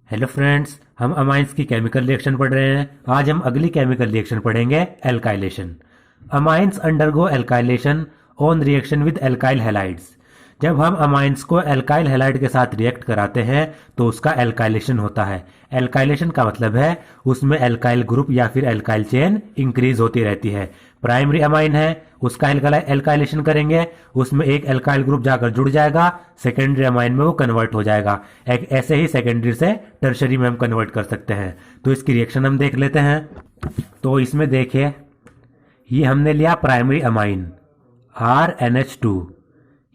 Hello friends, हम amines की chemical reaction पढ़ रहे हैं। आज हम अगली केमिकल रिएक्शन पढ़ेंगे, alkylation. Amines undergo alkylation on reaction with alkyl halides. जब हम अमाइंस को एल्काइल हैलाइड के साथ रिएक्ट कराते हैं तो उसका एल्काइलेशन होता है। एल्काइलेशन का मतलब है उसमें एल्काइल ग्रुप या फिर एल्काइल चेन इंक्रीज होती रहती है। प्राइमरी अमाइन है, उसका एल्काइलेशन करेंगे, उसमें एक एल्काइल ग्रुप जाकर जुड़ जाएगा, सेकेंडरी अमाइन में वो कन्वर्ट हो जाएगा। एक ऐसे ही सेकेंडरी से टर्शरी में हम कन्वर्ट कर सकते हैं। तो इसकी रिएक्शन हम देख लेते हैं। तो इसमें देखिए, ये हमने लिया प्राइमरी अमाइन RNH2,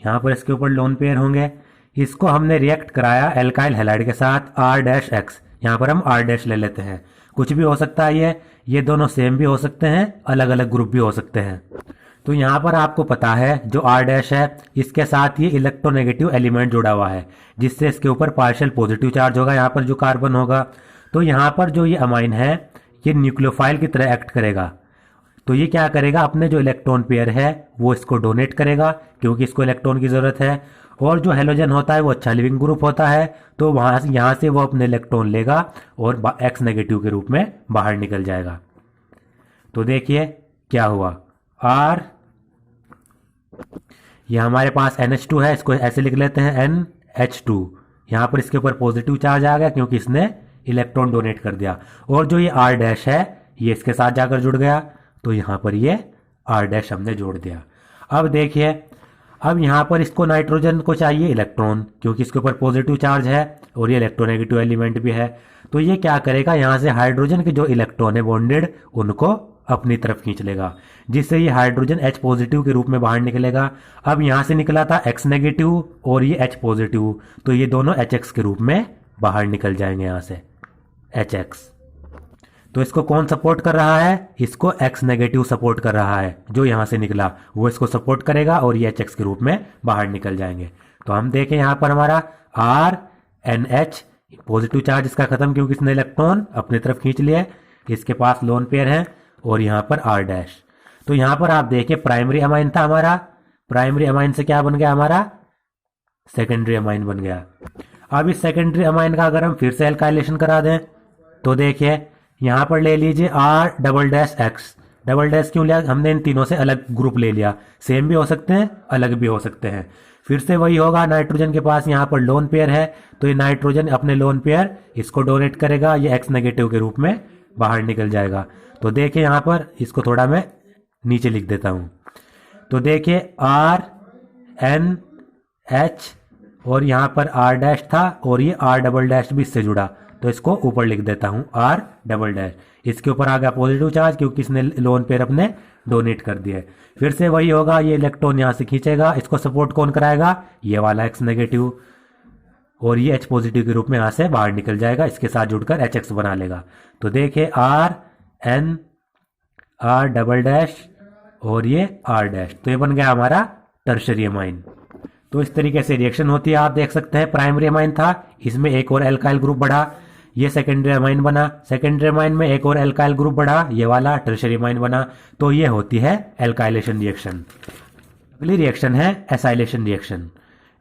यहाँ पर इसके ऊपर लोन पेयर होंगे। इसको हमने रिएक्ट कराया एल्काइल हैलाइड के साथ R-X, यहाँ पर हम R- ले लेते हैं। कुछ भी हो सकता है, ये दोनों सेम भी हो सकते हैं, अलग अलग ग्रुप भी हो सकते हैं। तो यहाँ पर आपको पता है जो R- है, इसके साथ ये इलेक्ट्रोनेगेटिव एलिमेंट जुड़ा हुआ है, जिससे इसके ऊपर पार्शियल पॉजिटिव चार्ज होगा, यहाँ पर जो कार्बन होगा। तो यहाँ पर जो ये अमाइन है, ये न्यूक्लियोफाइल की तरह एक्ट करेगा। तो ये क्या करेगा, अपने जो इलेक्ट्रॉन पेयर है वो इसको डोनेट करेगा, क्योंकि इसको इलेक्ट्रॉन की ज़रूरत है। और जो हेलोजन होता है वो अच्छा लिविंग ग्रुप होता है, तो वहाँ यहाँ से वो अपने इलेक्ट्रॉन लेगा और X नेगेटिव के रूप में बाहर निकल जाएगा। तो देखिए क्या हुआ, R, ये हमारे पास NH2 है, इसको ऐसे लिख लेते हैं NH2। यहाँ पर इसके ऊपर पॉजिटिव चार्ज आ गया क्योंकि इसने इलेक्ट्रॉन डोनेट कर दिया। और जो ये R- है, ये इसके साथ जाकर जुड़ गया, तो यहाँ पर ये R- हमने जोड़ दिया। अब देखिए, अब यहाँ पर इसको नाइट्रोजन को चाहिए इलेक्ट्रॉन, क्योंकि इसके ऊपर पॉजिटिव चार्ज है और ये इलेक्ट्रोनेगेटिव एलिमेंट भी है। तो ये क्या करेगा, यहाँ से हाइड्रोजन के जो इलेक्ट्रॉन है बॉन्डेड, उनको अपनी तरफ खींच लेगा, जिससे ये हाइड्रोजन H पॉजिटिव के रूप में बाहर निकलेगा। अब यहाँ से निकला था X नेगेटिव और ये H पॉजिटिव, तो ये दोनों HX के रूप में बाहर निकल जाएंगे यहाँ से, HX। तो इसको कौन सपोर्ट कर रहा है, इसको X नेगेटिव सपोर्ट कर रहा है, जो यहाँ से निकला वो इसको सपोर्ट करेगा और ये HX के रूप में बाहर निकल जाएंगे। तो हम देखें यहाँ पर हमारा RNH, पॉजिटिव चार्ज इसका खत्म क्योंकि इसने इलेक्ट्रॉन अपनी तरफ खींच लिया, इसके पास लोन पेयर है, और यहाँ पर R-। तो यहाँ पर आप देखें, प्राइमरी अमाइन था हमारा, प्राइमरी अमाइन से क्या बन गया हमारा, सेकेंडरी अमाइन बन गया। अब इस सेकेंडरी अमाइन का अगर हम फिर से एल्काइलेशन करा दें तो देखिए, यहाँ पर ले लीजिए R-X। डबल डैश क्यों लिया, हमने इन तीनों से अलग ग्रुप ले लिया, सेम भी हो सकते हैं, अलग भी हो सकते हैं। फिर से वही होगा, नाइट्रोजन के पास यहाँ पर लोन पेयर है, तो ये नाइट्रोजन अपने लोन पेयर इसको डोनेट करेगा, ये X नेगेटिव के रूप में बाहर निकल जाएगा। तो देखिए यहाँ पर, इसको थोड़ा मैं नीचे लिख देता हूँ। तो देखिए RNH और यहाँ पर R- था और ये R-भी इससे जुड़ा, तो इसको ऊपर लिख देता हूँ R-। इसके ऊपर आ गया पॉजिटिव चार्ज क्योंकि इसने लोन पेयर अपने डोनेट कर दिया है। फिर से वही होगा, ये इलेक्ट्रॉन यहाँ से खींचेगा, इसको सपोर्ट कौन कराएगा, ये वाला X नेगेटिव, और ये H पॉजिटिव के रूप में यहाँ से बाहर निकल जाएगा, इसके साथ जुड़कर HX बना लेगा। तो देखिए RN R-, और ये R-, तो ये बन गया हमारा टर्शरी अमाइन। तो इस तरीके से रिएक्शन होती है, आप देख सकते हैं। प्राइमरी अमाइन था, इसमें एक और एल्काइल ग्रुप बढ़ा, ये सेकेंडरी अमाइन बना, सेकेंडरी अमाइन में एक और एल्काइल ग्रुप बढ़ा, ये वाला टर्शरी अमाइन बना। तो ये होती है एल्काइलेशन रिएक्शन। अगली रिएक्शन है acylation reaction.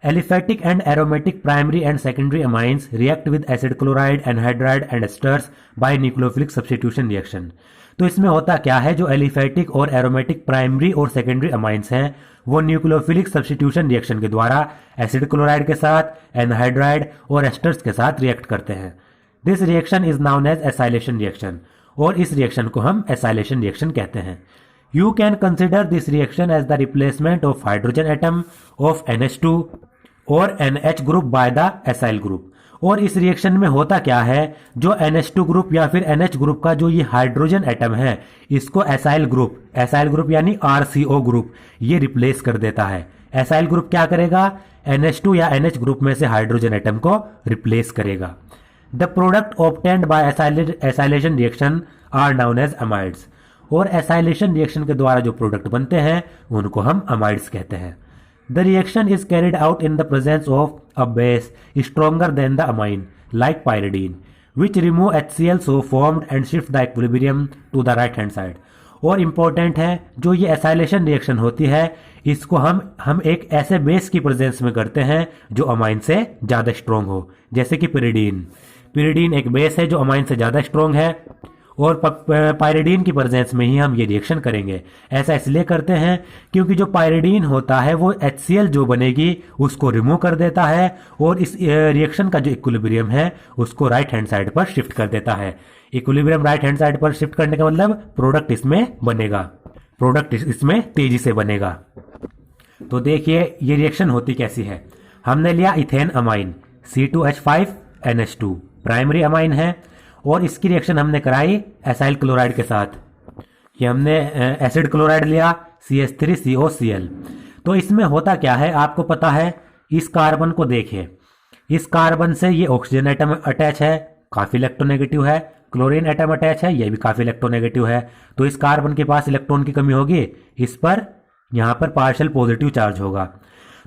Aliphatic and aromatic primary and secondary amines react with acid chloride, anhydride and esters by nucleophilic substitution reaction. तो इसमें होता क्या है, जो एलिफैटिक और एरोमेटिक प्राइमरी और सेकेंडरी अमाइंस हैं, वो न्यूक्लियोफिलिक सब्स्टिट्यूशन रिएक्शन के द्वारा एसिड क्लोराइड के साथ, एनहाइड्राइड और एस्टर्स के साथ रिएक्ट करते हैं। This reaction is known as acylation reaction, और इस रिएक्शन को हम एसाइलेशन रिएक्शन कहते हैं। You can consider this reaction as the replacement of hydrogen atom of NH2 और NH group by the acyl group. और इस रिएक्शन में होता क्या है, जो NH2 ग्रुप या फिर NH ग्रुप का जो ये हाइड्रोजन एटम है, इसको एसाइल ग्रुप यानी RCO ग्रुप ये रिप्लेस कर देता है। एसाइल ग्रुप क्या करेगा, NH2 या NH ग्रुप में से हाइड्रोजन एटम को रिप्लेस करेगा। The product obtained by acylation reaction are known as amides. और एसाइलेशन रिएक्शन के द्वारा जो प्रोडक्ट बनते हैं उनको हम अमाइड्स कहते हैं। The reaction is carried out in the presence of a base stronger then the amine like pyridine, which remove HCl so formed and shift the equilibrium to the right hand side। और important है, जो ये acylation reaction होती है, इसको हम एक ऐसे बेस की प्रेजेंस में करते हैं जो अमाइन से ज़्यादा स्ट्रोंग हो, जैसे कि पिरिडीन। pyridine एक बेस है जो अमाइन से ज़्यादा स्ट्रॉन्ग है और पायरिडीन की प्रेजेंस में ही हम ये रिएक्शन करेंगे। ऐसा इसलिए करते हैं क्योंकि जो पायरिडीन होता है वो HCl जो बनेगी उसको रिमूव कर देता है और इस रिएक्शन का जो इक्विलिब्रियम है उसको राइट हैंड साइड पर शिफ्ट कर देता है। इक्विलिब्रियम राइट हैंड साइड पर शिफ्ट करने का मतलब प्रोडक्ट इसमें बनेगा, प्रोडक्ट इसमें तेजी से बनेगा। तो देखिए ये रिएक्शन होती कैसी है। हमने लिया ethane amine C2H5NH2 primary amine है और इसकी रिएक्शन हमने कराई एसाइल क्लोराइड के साथ। ये हमने एसिड क्लोराइड लिया CH3COCl। तो इसमें होता क्या है आपको पता है, इस कार्बन को देखिए, इस कार्बन से ये ऑक्सीजन एटम अटैच है, काफी इलेक्ट्रोनेगेटिव है, क्लोरीन एटम अटैच है, ये भी काफी इलेक्ट्रोनेगेटिव है। तो इस कार्बन के पास इलेक्ट्रॉन की कमी होगी, इस पर यहाँ पर पार्शियल पॉजिटिव चार्ज होगा,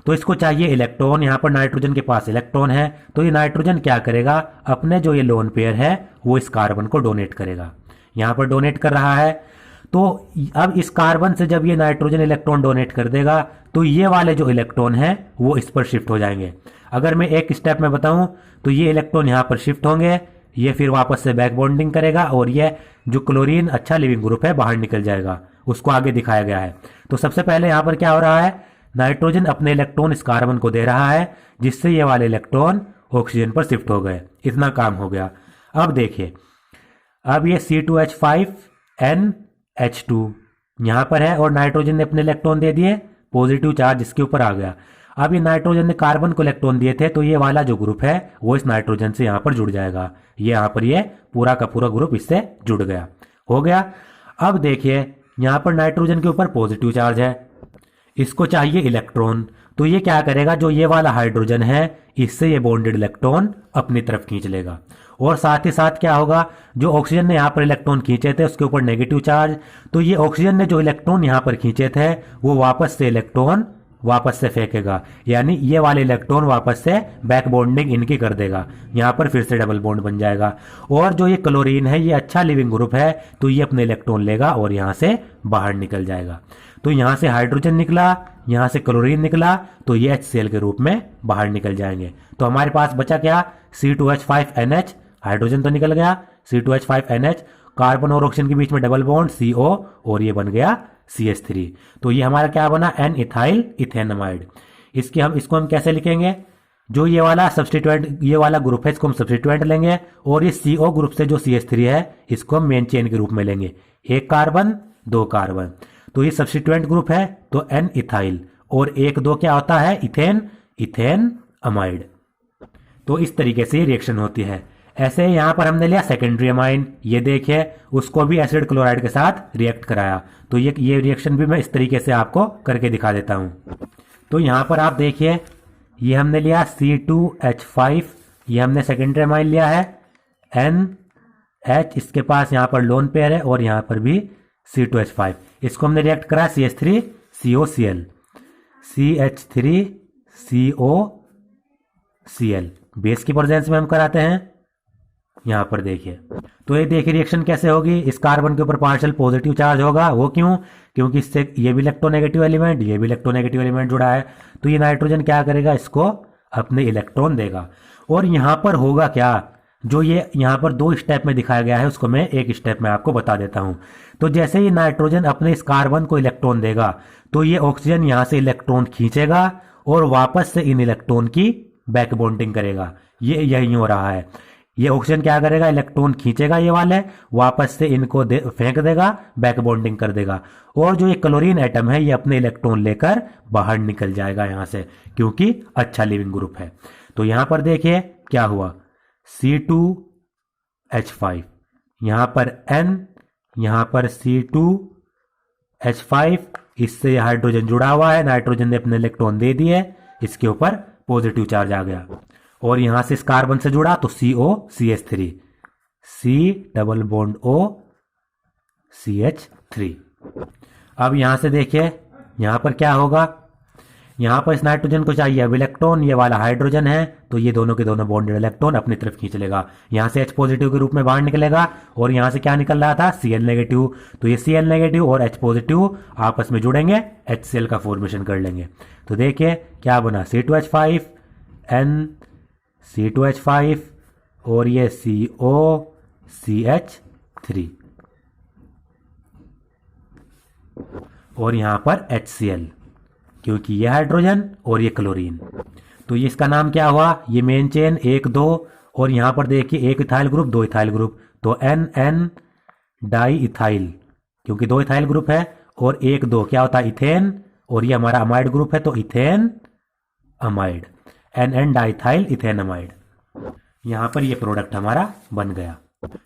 तो इसको चाहिए इलेक्ट्रॉन। यहाँ पर नाइट्रोजन के पास इलेक्ट्रॉन है, तो ये नाइट्रोजन क्या करेगा, अपने जो ये लोन पेयर है वो इस कार्बन को डोनेट करेगा। यहाँ पर डोनेट कर रहा है, तो अब इस कार्बन से जब ये नाइट्रोजन इलेक्ट्रॉन डोनेट कर देगा तो ये वाले जो इलेक्ट्रॉन है वो इस पर शिफ्ट हो जाएंगे। अगर मैं एक स्टेप में बताऊं तो ये इलेक्ट्रॉन यहाँ पर शिफ्ट होंगे, ये फिर वापस से बैक बॉन्डिंग करेगा और ये जो क्लोरीन अच्छा लिविंग ग्रुप है बाहर निकल जाएगा, उसको आगे दिखाया गया है। तो सबसे पहले यहाँ पर क्या हो रहा है, नाइट्रोजन अपने इलेक्ट्रॉन इस कार्बन को दे रहा है जिससे ये वाले इलेक्ट्रॉन ऑक्सीजन पर शिफ्ट हो गए, इतना काम हो गया। अब देखिए, अब ये C2H5NH2 यहाँ पर है और नाइट्रोजन ने अपने इलेक्ट्रॉन दे दिए, पॉजिटिव चार्ज इसके ऊपर आ गया। अब ये नाइट्रोजन ने कार्बन को इलेक्ट्रॉन दिए थे, तो ये वाला जो ग्रुप है वो इस नाइट्रोजन से यहाँ पर जुड़ जाएगा। ये यहाँ पर ये पूरा का पूरा ग्रुप इससे जुड़ गया, हो गया। अब देखिए यहाँ पर नाइट्रोजन के ऊपर पॉजिटिव चार्ज है, इसको चाहिए इलेक्ट्रॉन, तो ये क्या करेगा, जो ये वाला हाइड्रोजन है इससे ये बॉन्डेड इलेक्ट्रॉन अपनी तरफ खींच लेगा। और साथ ही साथ क्या होगा, जो ऑक्सीजन ने यहाँ पर इलेक्ट्रॉन खींचे थे उसके ऊपर नेगेटिव चार्ज, तो ये ऑक्सीजन ने जो इलेक्ट्रॉन यहाँ पर खींचे थे वो वापस से इलेक्ट्रॉन वापस से फेंकेगा, यानी ये वाले इलेक्ट्रॉन वापस से बैक बॉन्डिंग इनकी कर देगा, यहाँ पर फिर से डबल बॉन्ड बन जाएगा। और जो ये क्लोरीन है ये अच्छा लिविंग ग्रुप है, तो ये अपने इलेक्ट्रॉन लेगा और यहाँ से बाहर निकल जाएगा। तो यहाँ से हाइड्रोजन निकला, यहाँ से क्लोरीन निकला, तो ये HCl के रूप में बाहर निकल जाएंगे। तो हमारे पास बचा क्या, C2H5NH, हाइड्रोजन तो निकल गया, C2H5NH, कार्बन और ऑक्सीजन के बीच में डबल बॉन्ड CO और ये बन गया CH3। तो ये हमारा क्या बना, N इथाइल इथेनमाइड। इसको हम कैसे लिखेंगे, जो ये वाला सब्स्टिट्यूएंट, ये वाला ग्रुप है इसको हम सब्स्टिट्यूएंट लेंगे और ये CO ग्रुप से जो CH3 है इसको हम मेन चेन के रूप में लेंगे, एक कार्बन दो कार्बन, तो ये सब्स्टिट्यूएंट ग्रुप है तो N इथाइल और एक दो क्या होता है, इथेन अमाइड। तो इस तरीके से ये रिएक्शन होती है। ऐसे यहाँ पर हमने लिया सेकेंडरी अमाइन, ये देखिए उसको भी एसिड क्लोराइड के साथ रिएक्ट कराया, तो ये रिएक्शन भी मैं इस तरीके से आपको करके दिखा देता हूँ। तो यहाँ पर आप देखिए, ये हमने लिया C2H5, ये हमने सेकेंडरी अमाइन लिया है, NH इसके पास यहाँ पर लोन पेयर है और यहाँ पर भी C2H5, इसको हमने रिएक्ट करा CH3COCl, CH3COCl बेस की प्रेजेंस में हम कराते हैं। यहाँ पर देखिए, तो ये देखिए रिएक्शन कैसे होगी, इस कार्बन के ऊपर पार्शियल पॉजिटिव चार्ज होगा, वो क्यों, क्योंकि इससे ये भी इलेक्ट्रोनेगेटिव एलिमेंट, ये भी इलेक्ट्रोनेगेटिव एलिमेंट जुड़ा है, तो ये नाइट्रोजन क्या करेगा, इसको अपने इलेक्ट्रॉन देगा। और यहाँ पर होगा क्या, जो ये यहाँ पर दो स्टेप में दिखाया गया है उसको मैं एक स्टेप में आपको बता देता हूँ। तो जैसे ये नाइट्रोजन अपने इस कार्बन को इलेक्ट्रॉन देगा, तो ये ऑक्सीजन यहाँ से इलेक्ट्रॉन खींचेगा और वापस से इन इलेक्ट्रॉन की बैक बॉन्डिंग करेगा। ये यही हो रहा है, ये ऑक्सीजन क्या करेगा, इलेक्ट्रॉन खींचेगा ये वाले, वापस से इनको फेंक देगा, बैक बॉन्डिंग कर देगा। और जो ये क्लोरीन एटम है ये अपने इलेक्ट्रॉन लेकर बाहर निकल जाएगा यहाँ से, क्योंकि अच्छा लिविंग ग्रुप है। तो यहाँ पर देखिए क्या हुआ, C2H5, यहाँ पर N, यहाँ पर C2H5, इससे हाइड्रोजन जुड़ा हुआ है, नाइट्रोजन ने अपने इलेक्ट्रॉन दे दिए, इसके ऊपर पॉजिटिव चार्ज आ गया। और यहां से इस कार्बन से जुड़ा तो CO CH3, C double bond O CH3। अब यहां से देखिए यहां पर क्या होगा, यहां पर इस नाइट्रोजन को चाहिए अब इलेक्ट्रॉन, ये वाला हाइड्रोजन है, तो ये दोनों के दोनों बॉन्डेड इलेक्ट्रॉन अपनी तरफ खींच लेगा, यहां से H पॉजिटिव के रूप में बाहर निकलेगा और यहां से क्या निकल रहा था, Cl नेगेटिव, तो ये Cl नेगेटिव और H पॉजिटिव आपस में जुड़ेंगे, HCl का फॉर्मेशन कर लेंगे। तो देखिए क्या बना, C2H5 N, C2H5 और ये COCH3 और यहाँ पर HCl, क्योंकि ये हाइड्रोजन और ये क्लोरीन। तो ये इसका नाम क्या हुआ, ये मेन चेन 1 2, और यहाँ पर देखिए एक इथाइल ग्रुप 2 इथाइल ग्रुप, तो NN डाई इथाइल, क्योंकि 2 इथाइल ग्रुप है, और 1 2 क्या होता है इथेन, और ये हमारा अमाइड ग्रुप है तो ethane amide, NN diethyl ethane amide. यहाँ पर ये प्रोडक्ट हमारा बन गया।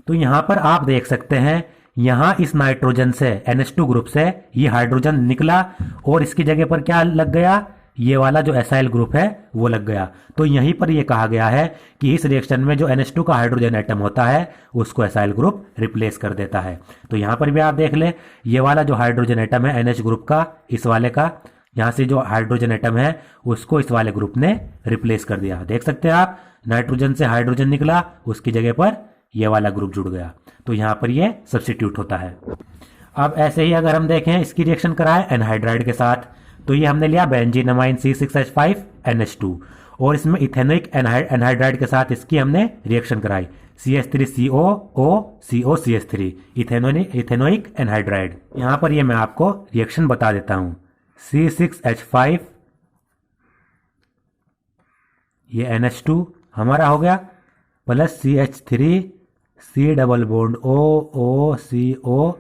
तो यहाँ पर आप देख सकते हैं, यहाँ इस नाइट्रोजन से NH2 ग्रुप से ये हाइड्रोजन निकला और इसकी जगह पर क्या लग गया, ये वाला जो एसाइल ग्रुप है वो लग गया। तो यहीं पर ये कहा गया है कि इस रिएक्शन में जो NH2 का हाइड्रोजन एटम होता है उसको एसाइल ग्रुप रिप्लेस कर देता है। तो यहाँ पर भी आप देख ले, ये वाला जो हाइड्रोजन एटम है NH ग्रुप का, इस वाले का, यहाँ से जो हाइड्रोजन एटम है उसको इस वाले ग्रुप ने रिप्लेस कर दिया। देख सकते हैं आप, नाइट्रोजन से हाइड्रोजन निकला, उसकी जगह पर ये वाला ग्रुप जुड़ गया, तो यहाँ पर ये सब्स्टिट्यूट होता है। अब ऐसे ही अगर हम देखें इसकी रिएक्शन कराए एनहाइड्राइड के साथ, तो ये हमने लिया बेंजीन अमाइन C6H5NH2 और इसमें इथेनोइक एनहाइड्राइड के साथ इसकी हमने रिएक्शन कराई CH3COO COCH3 इथेनोइक एनहाइड्राइड। यहाँ पर ये मैं आपको रिएक्शन बता देता हूँ। C6H5 ये NH2 हमारा हो गया plus CH3 C double bond OOCO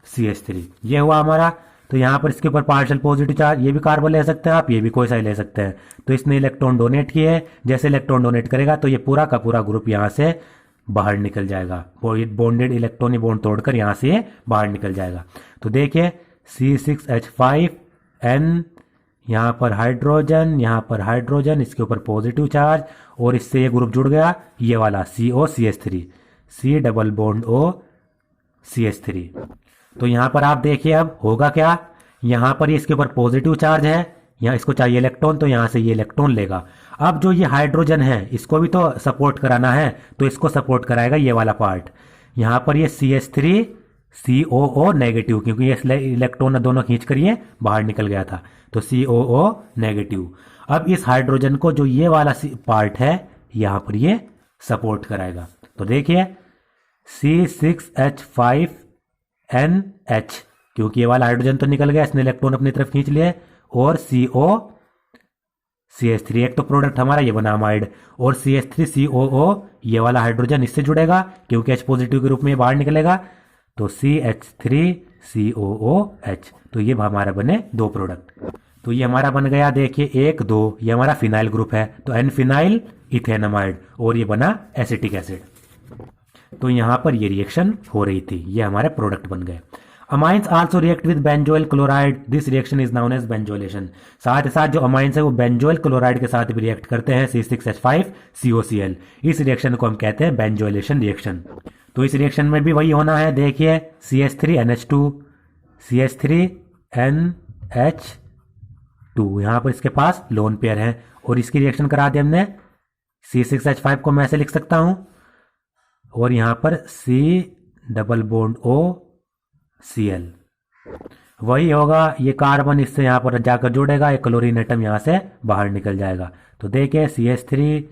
CH3 ये हुआ हमारा। तो यहाँ पर इसके ऊपर पार्शियल पॉजिटिव चार्ज, ये भी कार्बन ले सकते हैं आप, ये भी कोई सा ही ले सकते हैं। तो इसने इलेक्ट्रॉन डोनेट किए, जैसे इलेक्ट्रॉन डोनेट करेगा तो ये पूरा का पूरा ग्रुप यहाँ से बाहर निकल जाएगा, बॉन्डेड इलेक्ट्रॉन बॉन्ड तोड़कर यहाँ से बाहर निकल जाएगा। तो देखिए C6H5N, यहाँ पर हाइड्रोजन, इसके ऊपर पॉजिटिव चार्ज और इससे ये ग्रुप जुड़ गया, ये वाला COCH3 C double bond O CH3। तो यहाँ पर आप देखिए अब होगा क्या, यहाँ पर इसके ऊपर पॉजिटिव चार्ज है, यहाँ इसको चाहिए इलेक्ट्रॉन तो यहाँ से ये इलेक्ट्रॉन लेगा। अब जो ये हाइड्रोजन है इसको भी तो सपोर्ट कराना है, तो इसको सपोर्ट कराएगा ये वाला पार्ट। यहाँ पर ये CH3 COO नेगेटिव, क्योंकि ये इलेक्ट्रॉन दोनों खींच कर ये बाहर निकल गया था, तो COO नेगेटिव। अब इस हाइड्रोजन को जो ये वाला पार्ट है यहाँ पर ये सपोर्ट कराएगा। तो देखिए C6H5NH, क्योंकि ये वाला हाइड्रोजन तो निकल गया, इसने इलेक्ट्रॉन अपनी तरफ खींच लिए, और COCH3 एक तो प्रोडक्ट हमारा ये बना अमाइड, और CH3COO ये वाला हाइड्रोजन इससे जुड़ेगा क्योंकि H पॉजिटिव के रूप में ये बाहर निकलेगा, तो CH3COOH। तो ये हमारा बने 2 प्रोडक्ट। तो ये हमारा बन गया देखिए 1 2, ये हमारा फिनाइल ग्रुप है, तो N फिनाइल इथेनमाइड, और ये बना एसिटिक एसिड। तो यहाँ पर ये रिएक्शन हो रही थी, ये हमारे प्रोडक्ट बन गए। Amines also react with benzoyl chloride, this reaction is known as benzoylation. साथ ही साथ जो अमाइंस है वो बेंजोइल क्लोराइड के साथ भी रिएक्ट करते हैं, C6H5COCl। इस रिएक्शन को हम कहते हैं बेंजोलेशन रिएक्शन। तो इस रिएक्शन में भी वही होना है, देखिए CH3NH2 CH3NH2, यहाँ पर इसके पास लोन पेयर है और इसकी रिएक्शन करा दी हमने। C6H5 को मैं ऐसे लिख सकता हूँ, और यहाँ पर C डबल बॉन्ड OCl वही होगा, ये कार्बन इससे यहाँ पर जाकर जुड़ेगा, एक क्लोरीन एटम यहाँ से बाहर निकल जाएगा। तो देखिए CH3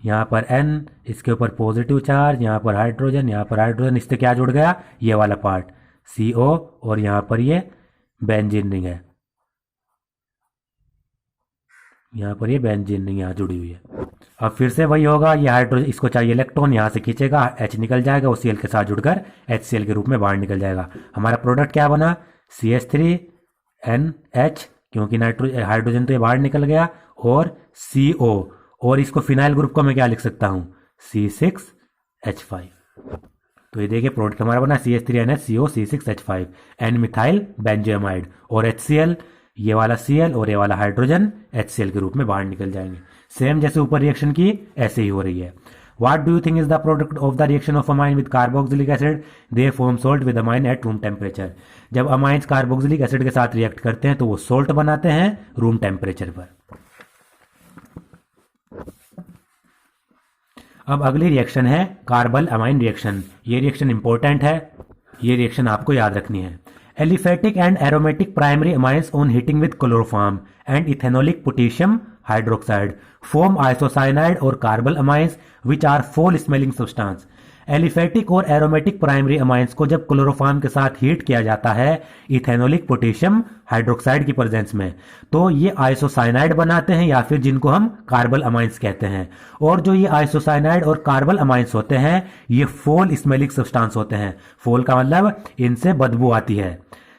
यहाँ पर N, इसके ऊपर पॉजिटिव चार्ज, यहाँ पर हाइड्रोजन, इससे क्या जुड़ गया, ये वाला पार्ट CO, और यहाँ पर ये बेंजीन रिंग है, यहाँ पर ये बेंजीन रिंग यहाँ जुड़ी हुई है। अब फिर से वही होगा, ये हाइड्रोजन इसको चाहिए इलेक्ट्रॉन, यहाँ से खींचेगा, H निकल जाएगा, OCl के साथ जुड़कर HCl के रूप में बाहर निकल जाएगा। हमारा प्रोडक्ट क्या बना, CH3NH, क्योंकि हाइड्रोजन तो ये बाहर निकल गया, और CO, और इसको फिनाइल ग्रुप को मैं क्या लिख सकता हूँ, C6H5। तो ये देखिए प्रोडक्ट हमारा बना CH3NH CO C6H5, N methyl बेंजोएमाइड, और HCl, ये वाला Cl और ये वाला हाइड्रोजन HCl के रूप में बाहर निकल जाएंगे। सेम जैसे ऊपर रिएक्शन की ऐसे ही हो रही है। What do you think is the product of the reaction of amine with carboxylic acid? They form salt with amine at room temperature. जब अमाइंस कार्बोक्सिलिक एसिड के साथ रिएक्ट करते हैं तो वो सोल्ट बनाते हैं रूम टेम्परेचर पर। अब अगली रिएक्शन है कार्बल अमाइन रिएक्शन। ये रिएक्शन इंपॉर्टेंट है, ये रिएक्शन आपको याद रखनी है। Aliphatic and aromatic primary amines on heating with chloroform and ethanolic potassium hydroxide form isocyanide or carbon amines which are foul smelling substance। Aliphatic और aromatic primary amines को जब क्लोरोफॉर्म के साथ हीट किया जाता है इथेनोलिक पोटेशियम हाइड्रोक्साइड की presence में, तो ये आइसोसाइनाइड बनाते हैं या फिर जिनको हम कार्बल अमाइंस कहते हैं। और जो ये आइसोसाइनाइड और कार्बल अमाइंस होते हैं ये फोल स्मेलिंग सब्सटेंस होते हैं। फोल का मतलब इनसे बदबू आती है।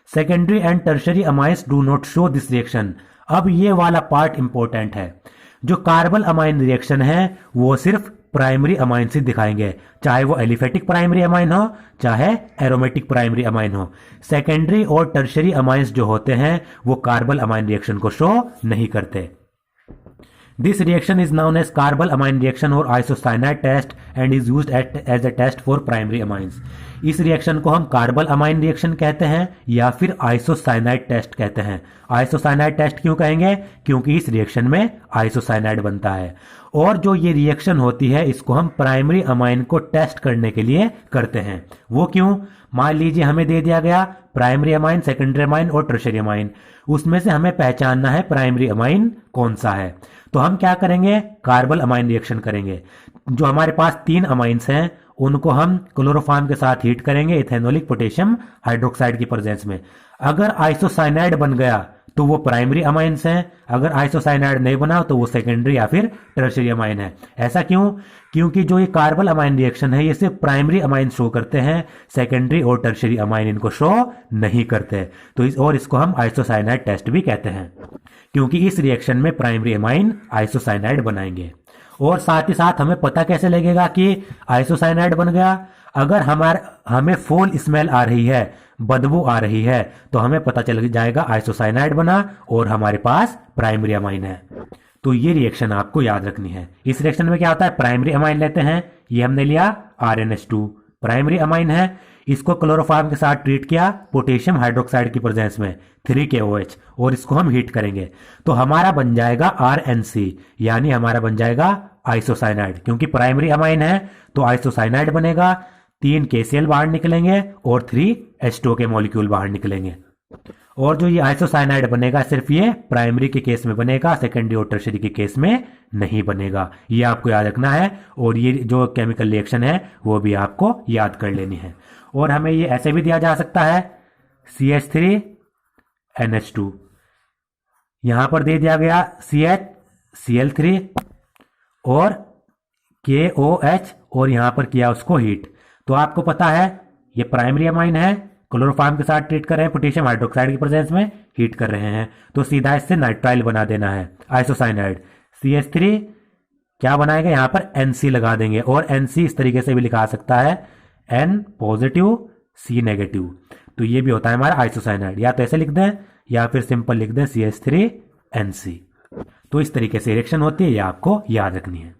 Secondary and tertiary amines do not show this reaction. अब ये वाला पार्ट इंपॉर्टेंट है। जो कार्बल अमाइन रिएक्शन है वो सिर्फ प्राइमरी अमाइन से दिखाएंगे, चाहे वो एलिफेटिक प्राइमरी अमाइन हो चाहे एरोमेटिक प्राइमरी अमाइन हो। सेकेंडरी और टर्शरी अमाइंस जो होते हैं वो कार्बल अमाइन रिएक्शन को शो नहीं करते। This reaction is known as carbylamine reaction और isocyanide test and is used as a test for primary amines. इस रिएक्शन को हम कार्बल अमाइन रिएक्शन कहते हैं या फिर आइसोसाइनाइड टेस्ट कहते हैं। आइसोसाइनाइड टेस्ट क्यों कहेंगे? क्योंकि इस रिएक्शन में आइसोसाइनाइड बनता है। और जो ये रिएक्शन होती है इसको हम प्राइमरी अमाइन को टेस्ट करने के लिए करते हैं। वो क्यों? मान लीजिए हमें दे दिया गया प्राइमरी अमाइन, सेकेंडरी अमाइन और टर्शरी अमाइन, उसमें से हमें पहचानना है प्राइमरी अमाइन कौन सा है। तो हम क्या करेंगे? कार्बल अमाइन रिएक्शन करेंगे। जो हमारे पास 3 अमाइंस हैं उनको हम क्लोरोफॉर्म के साथ हीट करेंगे इथेनोलिक पोटेशियम हाइड्रोक्साइड की प्रेजेंस में। अगर आइसोसाइनाइड बन गया तो वो प्राइमरी अमाइंस हैं, अगर आइसोसाइनाइड नहीं बना तो वो सेकेंडरी या फिर टर्शरी अमाइन है। ऐसा क्यों? क्योंकि जो ये कार्बल अमाइन रिएक्शन है ये सिर्फ प्राइमरी अमाइन शो करते हैं, सेकेंडरी और टर्शरी अमाइन इनको शो नहीं करते। तो इसको हम आइसोसाइनाइड टेस्ट भी कहते हैं क्योंकि इस रिएक्शन में प्राइमरी अमाइन आइसोसाइनाइड बनाएंगे। और साथ ही साथ हमें पता कैसे लगेगा कि आइसोसाइनाइड बन गया? अगर हमें फोल स्मेल आ रही है, बदबू आ रही है, तो हमें पता चल जाएगा आइसोसाइनाइड बना और हमारे पास प्राइमरी अमाइन है। तो ये रिएक्शन आपको याद रखनी है। इस रिएक्शन में क्या होता है? प्राइमरी अमाइन लेते हैं, ये हमने लिया RnH2 प्राइमरी अमाइन है, इसको क्लोरोफॉर्म के साथ ट्रीट किया पोटेशियम हाइड्रोक्साइड की प्रेजेंस में 3KOH और इसको हम हीट करेंगे तो हमारा बन जाएगा RNC, यानी हमारा बन जाएगा आइसोसाइनाइड। क्योंकि प्राइमरी अमाइन है तो आइसोसाइनाइड बनेगा, 3 KCl बाहर निकलेंगे और 3H2 के मॉलिक्यूल बाहर निकलेंगे। और जो ये आइसोसाइनाइड बनेगा सिर्फ ये प्राइमरी के केस में बनेगा, सेकेंडरी और टर्शरी के केस में नहीं बनेगा। ये आपको याद रखना है और ये जो केमिकल रिएक्शन है वो भी आपको याद कर लेनी है। और हमें ये ऐसे भी दिया जा सकता है CH3NH2, यहां पर दे दिया गया CHCl3 और KOH और यहां पर किया उसको हीट। तो आपको पता है ये प्राइमरी अमाइन है, क्लोरोफॉर्म के साथ ट्रीट कर रहे हैं पोटेशियम हाइड्रोक्साइड की प्रेजेंस में हीट कर रहे हैं, तो सीधा इससे नाइट्राइल बना देना है आइसोसाइनाइड। CH3 क्या बनाएगा? यहां पर NC लगा देंगे और NC इस तरीके से भी लिखा सकता है N पॉजिटिव C नेगेटिव। तो ये भी होता है हमारा आइसोसाइनाइड। या तो ऐसे लिख दें या फिर सिंपल लिख दें CH3NC। तो इस तरीके से रिएक्शन होती है, ये आपको याद रखनी है।